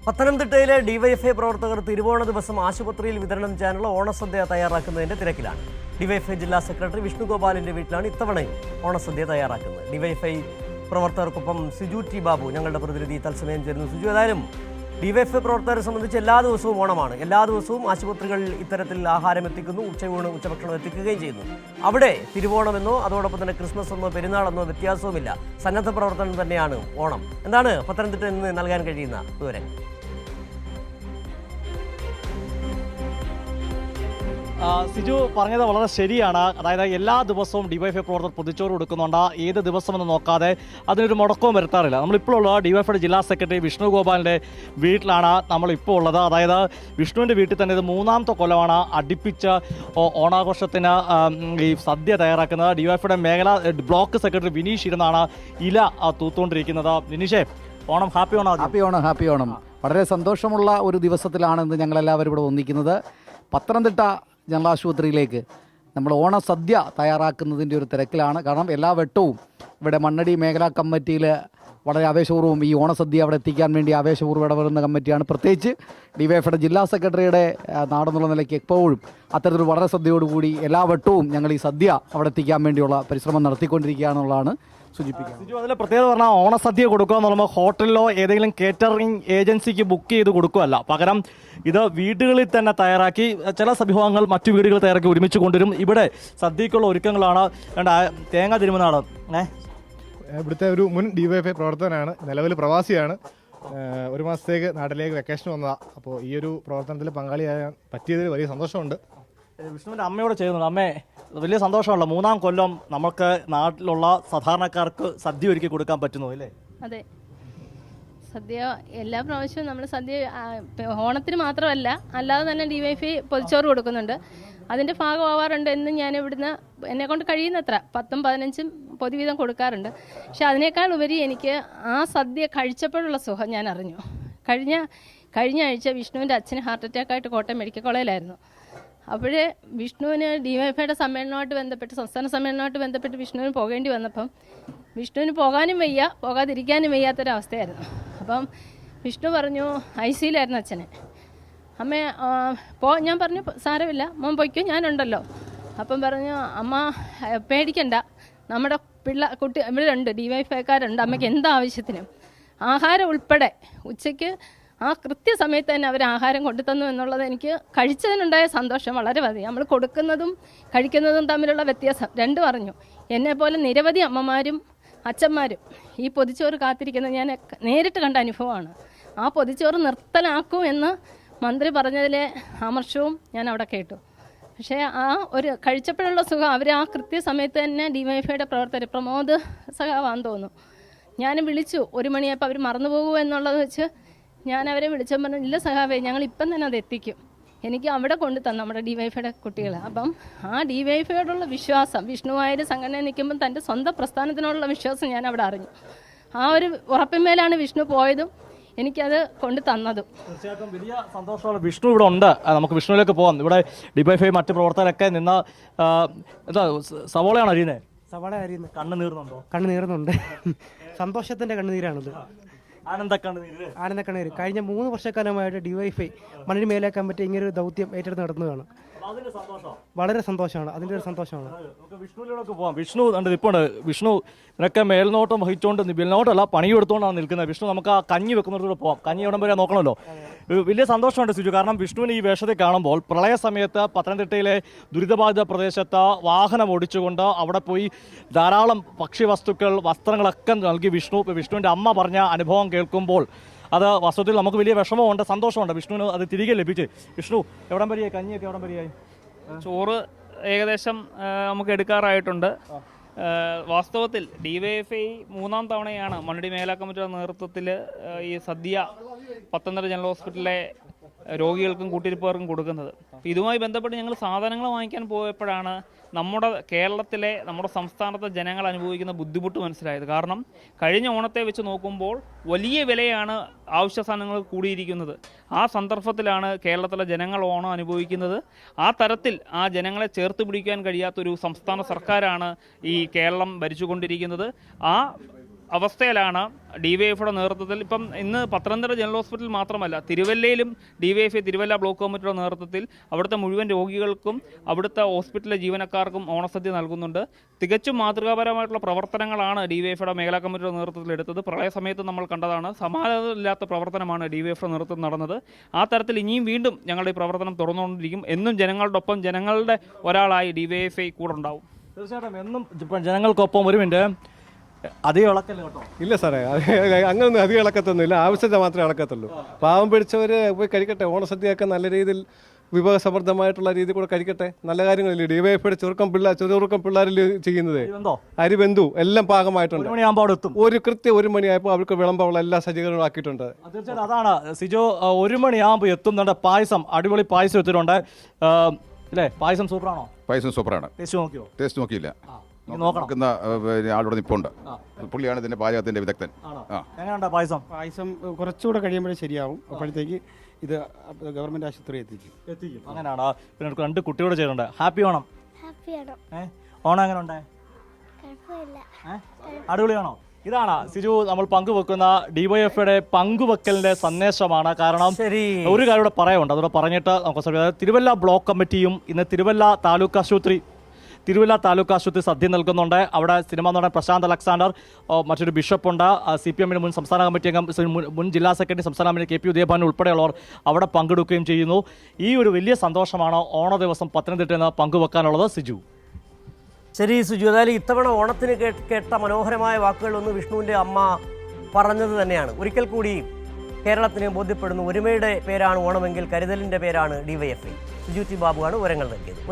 പത്തനംതിട്ടയിലെ ഡിവൈഎഫ്ഐ പ്രവർത്തകർ തിരുവോണ ദിവസം ആശുപത്രിയിൽ വിതരണം ചെയ്യാനുള്ള ഓണസദ്യ തയ്യാറാക്കുന്നതിന്റെ തിരക്കിലാണ്. ഡിവൈഎഫ്ഐ ജില്ലാ സെക്രട്ടറി വിഷ്ണുഗോപാലിന്റെ വീട്ടിലാണ് ഇത്തവണയും ഓണസദ്യ തയ്യാറാക്കുന്നത്. ഡിവൈഎഫ്ഐ പ്രവർത്തകർക്കൊപ്പം സിജു ടി ബാബു ഞങ്ങളുടെ പ്രതിനിധി തത്സമയം ചേരുന്നു. സിജു, ഏതായാലും ഡിവൈഎഫ്ഐ പ്രവർത്തകരെ സംബന്ധിച്ച് എല്ലാ ദിവസവും ഓണമാണ്. എല്ലാ ദിവസവും ആശുപത്രികളിൽ ഇത്തരത്തിൽ ആഹാരം എത്തിക്കുന്നു, ഉച്ചയൂണ് ഉച്ചഭക്ഷണം എത്തിക്കുകയും ചെയ്യുന്നു. അവിടെ തിരുവോണമെന്നോ അതോടൊപ്പം തന്നെ ക്രിസ്മസ് എന്നോ പെരുന്നാളെന്നോ വ്യത്യാസവുമില്ല. സന്നദ്ധ പ്രവർത്തനം തന്നെയാണ് ഓണം. എന്താണ് പത്തനംതിട്ടയിൽ നിന്ന് നൽകാൻ കഴിയുന്ന വിവരം? സിജു പറഞ്ഞത് വളരെ ശരിയാണ്. അതായത് എല്ലാ ദിവസവും ഡിവൈഎഫ്ഐ പ്രവർത്തകർ പൊതിച്ചോറ് കൊടുക്കുന്നുണ്ട്. ഏത് ദിവസമെന്ന് നോക്കാതെ അതിനൊരു മുടക്കവും വരുത്താറില്ല. നമ്മളിപ്പോൾ ഉള്ള ഡിവൈഎഫ്ഐയുടെ ജില്ലാ സെക്രട്ടറി വിഷ്ണുഗോപാലിൻ്റെ വീട്ടിലാണ് നമ്മളിപ്പോൾ ഉള്ളത്. അതായത് വിഷ്ണുവിൻ്റെ വീട്ടിൽ തന്നെ ഇത് മൂന്നാമത്തെ കൊല്ലമാണ് അടുപ്പിച്ച് ഓണാഘോഷത്തിന് ഈ സദ്യ തയ്യാറാക്കുന്നത്. ഡിവൈഎഫ്ഐയുടെ മേഖല ബ്ലോക്ക് സെക്രട്ടറി വിനീഷ് ഇരുന്നാണ് ഇല തൂത്തുകൊണ്ടിരിക്കുന്നത്. വിനീഷേ, Onam happy Onam. Happy Onam, happy Onam. വളരെ സന്തോഷമുള്ള ഒരു ദിവസത്തിലാണ് ഇന്ന് ഞങ്ങളെല്ലാവരും ഇവിടെ ഒന്നിക്കുന്നത്. പത്തനംതിട്ട ജനറൽ ആശുപത്രിയിലേക്ക് നമ്മൾ ഓണസദ്യ തയ്യാറാക്കുന്നതിൻ്റെ ഒരു തിരക്കിലാണ്. കാരണം എല്ലാ വെട്ടവും ഇവിടെ മണ്ണടി മേഖലാ കമ്മിറ്റിയിൽ വളരെ ആവേശപൂർവ്വം ഈ ഓണസദ്യ അവിടെ എത്തിക്കാൻ വേണ്ടി ആവേശപൂർവ്വം ഇടപെടുന്ന കമ്മിറ്റിയാണ്. പ്രത്യേകിച്ച് ഡിവൈഎഫ്ഐയുടെ ജില്ലാ സെക്രട്ടറിയുടെ നാടെന്നുള്ള നിലയ്ക്ക് എപ്പോഴും അത്തരത്തിൽ വളരെ ശ്രദ്ധയോടുകൂടി എല്ലാ വെട്ടവും ഞങ്ങൾ ഈ സദ്യ അവിടെ എത്തിക്കാൻ വേണ്ടിയുള്ള പരിശ്രമം നടത്തിക്കൊണ്ടിരിക്കുകയാണെന്നുള്ളതാണ് സൂചിപ്പിക്കുക. അതിൽ പ്രത്യേകത പറഞ്ഞാൽ ഓണസദ്യ കൊടുക്കുക എന്ന് പറയുമ്പോൾ ഹോട്ടലിലോ ഏതെങ്കിലും കേറ്ററിംഗ് ഏജൻസിക്ക് ബുക്ക് ചെയ്ത് കൊടുക്കുകയല്ല. പകരം ഇത് വീടുകളിൽ തന്നെ തയ്യാറാക്കി ചില വിഭവങ്ങൾ മറ്റു വീടുകളിൽ തയ്യാറാക്കി ഒരുമിച്ച് കൊണ്ടുവരും. ഇവിടെ സദ്യക്കുള്ള ഒരുക്കങ്ങളാണ്. തേങ്ങ തിരുമനാട് ഇവിടുത്തെ ഒരു മുൻ ഡിവൈഎഫ്ഐ പ്രവർത്തകനാണ്, നിലവിൽ പ്രവാസിയാണ്. ഒരു മാസത്തേക്ക് നാട്ടിലേക്ക് വെക്കേഷൻ വന്നതാണ്. അപ്പോൾ ഈ ഒരു പ്രവർത്തനത്തിൽ പങ്കാളിയാകാൻ പറ്റിയതിൽ വലിയ സന്തോഷമുണ്ട്. വിഷ്ണുവിൻ്റെ അമ്മയോട് ചെയ്യുന്നുണ്ട്. അമ്മേ, വലിയ സന്തോഷമുള്ള മൂന്നാം കൊല്ലം നമുക്ക് നാട്ടിലുള്ള സാധാരണക്കാർക്ക് സദ്യ ഒരുക്കി കൊടുക്കാൻ പറ്റുന്നു അല്ലേ? അതെ, സദ്യ എല്ലാ പ്രാവശ്യവും നമ്മൾ സദ്യ ഓണത്തിന് മാത്രമല്ല അല്ലാതെ തന്നെ ഡിവൈഎഫ്ഐ പൊതിച്ചോറ് കൊടുക്കുന്നുണ്ട്. അതിൻ്റെ ഭാഗമാവാറുണ്ട്. എന്ന് ഞാൻ ഇവിടുന്ന് എന്നെക്കൊണ്ട് കഴിയുന്നത്ര 10-15 പൊതുവീതം കൊടുക്കാറുണ്ട്. പക്ഷെ അതിനേക്കാൾ ഉപരി എനിക്ക് ആ സദ്യ കഴിച്ചപ്പോഴുള്ള സുഖം ഞാൻ അറിഞ്ഞു. കഴിഞ്ഞ ആഴ്ച വിഷ്ണുവിൻ്റെ അച്ഛന് ഹാർട്ട് അറ്റാക്കായിട്ട് കോട്ടയം മെഡിക്കൽ കോളേജിലായിരുന്നു. അപ്പോഴേ വിഷ്ണുവിന് ഡിവൈഎഫ്ഐയുടെ സമ്മേളനമായിട്ട് ബന്ധപ്പെട്ട് സംസ്ഥാന സമ്മേളനമായിട്ട് ബന്ധപ്പെട്ട് വിഷ്ണുവിന് പോകേണ്ടി വന്നപ്പം വിഷ്ണുവിന് പോകാനും വയ്യ, പോകാതിരിക്കാനും വയ്യാത്തൊരവസ്ഥയായിരുന്നു. അപ്പം വിഷ്ണു പറഞ്ഞു, ICUലായിരുന്നു അച്ഛനെ. അമ്മേ ഞാൻ പറഞ്ഞു സാരമില്ല മോൻ പൊയ്ക്കോ, ഞാനുണ്ടല്ലോ. അപ്പം പറഞ്ഞു, അമ്മ പേടിക്കണ്ട, നമ്മുടെ കുട്ടി ഇവിടെ ഉണ്ട്, ഡിവൈഎഫ്ഐക്കാരുണ്ട്, അമ്മയ്ക്ക് എന്താവശ്യത്തിനും ആഹാരം ഉൾപ്പെടെ ഉച്ചയ്ക്ക് ആ കൃത്യസമയത്ത് തന്നെ അവർ ആഹാരം കൊണ്ടുതന്നു എന്നുള്ളത് എനിക്ക് കഴിച്ചതിനുണ്ടായ സന്തോഷം വളരെ മതി. നമ്മൾ കൊടുക്കുന്നതും കഴിക്കുന്നതും തമ്മിലുള്ള വ്യത്യാസം രണ്ടും അറിഞ്ഞു. എന്നെപ്പോലെ നിരവധി അമ്മമാരും അച്ഛന്മാരും ഈ പൊതിച്ചോറ് കാത്തിരിക്കുന്നത് ഞാൻ നേരിട്ട് കണ്ട അനുഭവമാണ്. ആ പൊതിച്ചോറ് നിർത്തലാക്കും എന്ന് മന്ത്രി പറഞ്ഞതിലെ അമർഷവും ഞാൻ അവിടെ കേട്ടു. പക്ഷേ ആ ഒരു കഴിച്ചപ്പോഴുള്ള സുഖം അവർ ആ കൃത്യസമയത്ത് തന്നെ ഡിവൈഎഫ്ഐയുടെ പ്രവർത്തകർ പ്രമോദ് സഖാവാന്ന് തോന്നുന്നു, ഞാൻ വിളിച്ചു. 1 മണിയായപ്പോൾ അവർ മറന്നു പോകുമോ എന്നുള്ളത് വെച്ച് ഞാൻ അവരെ വിളിച്ചപ്പോൾ പറഞ്ഞു, ഇല്ല സഖാവേ, ഞങ്ങൾ ഇപ്പം തന്നെ അത് എത്തിക്കും. എനിക്ക് അവിടെ കൊണ്ടു തന്നു നമ്മുടെ ഡിവൈഎഫ്ഐയുടെ കുട്ടികൾ. അപ്പം ആ ഡിവൈഎഫ്ഐയോടുള്ള വിശ്വാസം, വിഷ്ണുവായൊരു സംഘടന നിൽക്കുമ്പം തൻ്റെ സ്വന്തം പ്രസ്ഥാനത്തിനോടുള്ള വിശ്വാസം ഞാൻ അവിടെ അറിഞ്ഞു. ആ ഒരു ഉറപ്പിന്മേലാണ് വിഷ്ണു പോയതും എനിക്കത് കൊണ്ട് തന്നതും. തീർച്ചയായിട്ടും വലിയ സന്തോഷമാണ്. വിഷ്ണു ഇവിടെ ഉണ്ട്, നമുക്ക് വിഷ്ണുവിലേക്ക് പോകാം. ഇവിടെ ഡിവൈഎഫ്ഐ മറ്റ് പ്രവർത്തകരൊക്കെ നിന്ന് എന്താ സവോളയാണ് അരിയുന്നത്? സവാള അരിയുന്നത്. കണ്ണ് നീറുന്നുണ്ടോ? കണ്ണ് നീറുന്നുണ്ട്. സന്തോഷത്തിൻ്റെ കണ്ണുനീരാണത്. ആനന്ദക്കണ്ണീര്. കഴിഞ്ഞ 3 വർഷക്കാലമായിട്ട് ഡിവൈഎഫ്ഐ മണ്ണടി മേഖലാ കമ്മിറ്റി ഇങ്ങനൊരു ദൗത്യം ഏറ്റെടുത്ത് നടന്നതാണ്. വളരെ സന്തോഷമാണ്, അതിൻ്റെ ഒരു സന്തോഷമാണ്. വിഷ്ണുവിലേക്ക് പോവാം. വിഷ്ണു ഇപ്പോൾ വിഷ്ണു നിനക്ക് മേൽനോട്ടം വഹിച്ചുകൊണ്ട്, മേൽനോട്ടമല്ല പണിയെടുത്തുകൊണ്ടാണ് നിൽക്കുന്നത്. വിഷ്ണു, നമുക്ക് ആ കഞ്ഞി വെക്കുന്നിടത്തോടെ പോവാം. കഞ്ഞി എവിടം വരെ നോക്കണമല്ലോ. വലിയ സന്തോഷമുണ്ട് സിജു, കാരണം വിഷ്ണുവിന് ഈ വേഷത്തിൽ കാണുമ്പോൾ പ്രളയ സമയത്ത് പത്തനംതിട്ടയിലെ ദുരിതബാധിത പ്രദേശത്ത് വാഹനം ഓടിച്ചുകൊണ്ട് അവിടെ പോയി ധാരാളം ഭക്ഷ്യവസ്തുക്കൾ, വസ്ത്രങ്ങളൊക്കെ നൽകി വിഷ്ണുവിൻ്റെ അമ്മ പറഞ്ഞ അനുഭവം കേൾക്കുമ്പോൾ അത് വസ്തുത്തിൽ നമുക്ക് വലിയ വിഷമമുണ്ട്, സന്തോഷമുണ്ട്. വിഷ്ണുവിന് അത് തിരികെ ലഭിച്ച്. വിഷ്ണു, എവിടം വരെയായി കഞ്ഞിയൊക്കെ? എവിടം വരെയായി? ചോറ് ഏകദേശം നമുക്ക് എടുക്കാറായിട്ടുണ്ട്. വാസ്തവത്തിൽ ഡിവൈഎഫ്ഐ 3ാം തവണയാണ് മണ്ണടി മേഖലാ കമ്മിറ്റിയുടെ നേതൃത്വത്തിൽ ഈ സദ്യ പത്തനംതിട്ട ജനറൽ ഹോസ്പിറ്റലിലെ രോഗികൾക്കും കൂട്ടിരിപ്പുകാർക്കും കൊടുക്കുന്നത്. ഇതുമായി ബന്ധപ്പെട്ട് ഞങ്ങൾ സാധനങ്ങൾ വാങ്ങിക്കാൻ പോയപ്പോഴാണ് നമ്മുടെ സംസ്ഥാനത്തെ ജനങ്ങൾ അനുഭവിക്കുന്ന ബുദ്ധിമുട്ട് മനസ്സിലായത്. കാരണം കഴിഞ്ഞ ഓണത്തെ വെച്ച് നോക്കുമ്പോൾ വലിയ വിലയാണ് ആവശ്യ സാധനങ്ങൾ കൂടിയിരിക്കുന്നത്. ആ സന്ദർഭത്തിലാണ് കേരളത്തിലെ ജനങ്ങൾ ഓണം അനുഭവിക്കുന്നത്. ആ തരത്തിൽ ആ ജനങ്ങളെ ചേർത്ത് പിടിക്കാൻ കഴിയാത്തൊരു സംസ്ഥാന സർക്കാരാണ് ഈ കേരളം ഭരിച്ചുകൊണ്ടിരിക്കുന്നത്. ആ അവസ്ഥയിലാണ് DYFIയുടെ നേതൃത്വത്തിൽ. ഇപ്പം ഇന്ന് പത്തനംതിട്ട ജനറൽ ഹോസ്പിറ്റൽ മാത്രമല്ല, തിരുവല്ലയിലും DYFI തിരുവല്ല ബ്ലോക്ക് കമ്മിറ്റിയുടെ നേതൃത്വത്തിൽ അവിടുത്തെ മുഴുവൻ രോഗികൾക്കും അവിടുത്തെ ഹോസ്പിറ്റലിലെ ജീവനക്കാർക്കും ഓണസദ്യ നൽകുന്നുണ്ട്. തികച്ചും മാതൃകാപരമായിട്ടുള്ള പ്രവർത്തനങ്ങളാണ് DYFIയുടെ മേഖലാ കമ്മിറ്റിയുടെ നേതൃത്വത്തിൽ എടുത്തത്. പ്രളയ സമയത്ത് നമ്മൾ കണ്ടതാണ്. സമാനതയില്ലാത്ത പ്രവർത്തനമാണ് DYFIയുടെ നേതൃത്വത്തിൽ നടന്നത്. ആ തരത്തിൽ ഇനിയും വീണ്ടും ഞങ്ങളുടെ ഈ പ്രവർത്തനം തുറന്നുകൊണ്ടിരിക്കും. എന്നും ജനങ്ങളുടെ ഒപ്പം ജനങ്ങളുടെ ഒരാളായി DYFI കൂടെ ഉണ്ടാവും. തീർച്ചയായിട്ടും എന്നും ഇപ്പം ജനങ്ങൾക്കൊപ്പം. ഒരു മിനിറ്റ്, അധികം ഇളക്കല്ലേ കേട്ടോ. ഇല്ല സാറേ, അങ്ങനൊന്നും അധികം ഇളക്കത്തൊന്നുമില്ല. ആവശ്യത്തെ മാത്രമേ ഇളക്കത്തുള്ളൂ. പാവം പിടിച്ചവർ പോയി കഴിക്കട്ടെ. ഓണസദ്യയൊക്കെ നല്ല രീതിയിൽ വിഭവസമൃദ്ധമായിട്ടുള്ള രീതിയിൽ കൂടെ കഴിക്കട്ടെ. നല്ല കാര്യങ്ങളില്ലേ DYFIയുടെ ചെറുക്കം പിള്ളേരിൽ ചെയ്യുന്നത്. അരി ബന്ധു എല്ലാം പാകമായിട്ടുണ്ട്. ഒരു കൃത്യം 1 മണിയായപ്പോൾ അവർക്ക് വിളമ്പുള്ള എല്ലാ സജ്ജീകരണവും ആക്കിയിട്ടുണ്ട്. തീർച്ചയായിട്ടും അതാണ് സിജോ. 1 മണിയാകുമ്പോൾ എത്തുന്നുണ്ട്. പായസം, അടിപൊളി പായസം എത്തിയിട്ടുണ്ട് അല്ലേ? പായസം സൂപ്പറാണോ? പായസം സൂപ്പറാണ്. ടേസ്റ്റ് നോക്കിയോ? ടേസ്റ്റ് നോക്കിയില്ല. നോക്കുന്ന ആളോട് നിപ്പുണ്ട്. പുള്ളിയാണ് ഇതിന്റെ പാചകത്തിന്റെ വിദഗ്ധൻ. എങ്ങനെയുണ്ട് പായസം? പായസം കുറച്ചുകൂടെ കഴിയുമ്പോഴേ ശരിയാവും. അപ്പോഴത്തേക്ക് ഇത് ഗവൺമെന്റ് ആശുപത്രി എത്തിക്കും. അങ്ങനെയാണ്. പിന്നെ 2 കുട്ടിയോട് ചേരുന്നുണ്ട്. ഹാപ്പി ഓണം. ഓണം എങ്ങനെ ഉണ്ട്? അടിപൊളിയാണോ? ഇതാണ് സിജു നമ്മൾ പങ്കുവെക്കുന്ന DYFIയുടെ പങ്കുവെക്കലിന്റെ സന്ദേശമാണ്. കാരണം ഒരു കാര്യം ഇവിടെ പറയാനുണ്ട്, അതോടെ പറഞ്ഞിട്ട് നമുക്ക് തിരുവല്ല ബ്ലോക്ക് കമ്മിറ്റിയും ഇന്ന് തിരുവല്ല താലൂക്ക് ആശുപത്രി സദ്യ നൽകുന്നുണ്ട്. അവിടെ സിനിമാ നടൻ പ്രശാന്ത് അലക്സാണ്ടർ, മറ്റൊരു ബിഷപ്പുണ്ട്, CPM മുൻ സംസ്ഥാന കമ്മിറ്റി അംഗം, മുൻ ജില്ലാ സെക്രട്ടറി, സംസ്ഥാന കമ്മിറ്റി KP ഉദയഭാനു ഉൾപ്പെടെയുള്ളവർ അവിടെ പങ്കെടുക്കുകയും ചെയ്യുന്നു. ഈ ഒരു വലിയ സന്തോഷമാണ് ഓണ ദിവസം പത്തനംതിട്ടയിൽ നിന്ന് പങ്കുവെക്കാനുള്ളത്. സിജു. ശരി സുജു, അതായത് ഇത്തവണ ഓണത്തിന് കേട്ട മനോഹരമായ വാക്കുകളൊന്ന് വിഷ്ണുവിൻ്റെ അമ്മ പറഞ്ഞത് തന്നെയാണ്. ഒരിക്കൽ കൂടി കേരളത്തിന് ബോധ്യപ്പെടുന്നു, ഒരുമയുടെ പേരാണ് ഓണമെങ്കിൽ കരുതലിൻ്റെ പേരാണ് DYFI. സുജു T. ബാബുവാണ് വിവരങ്ങൾ നൽകിയത്.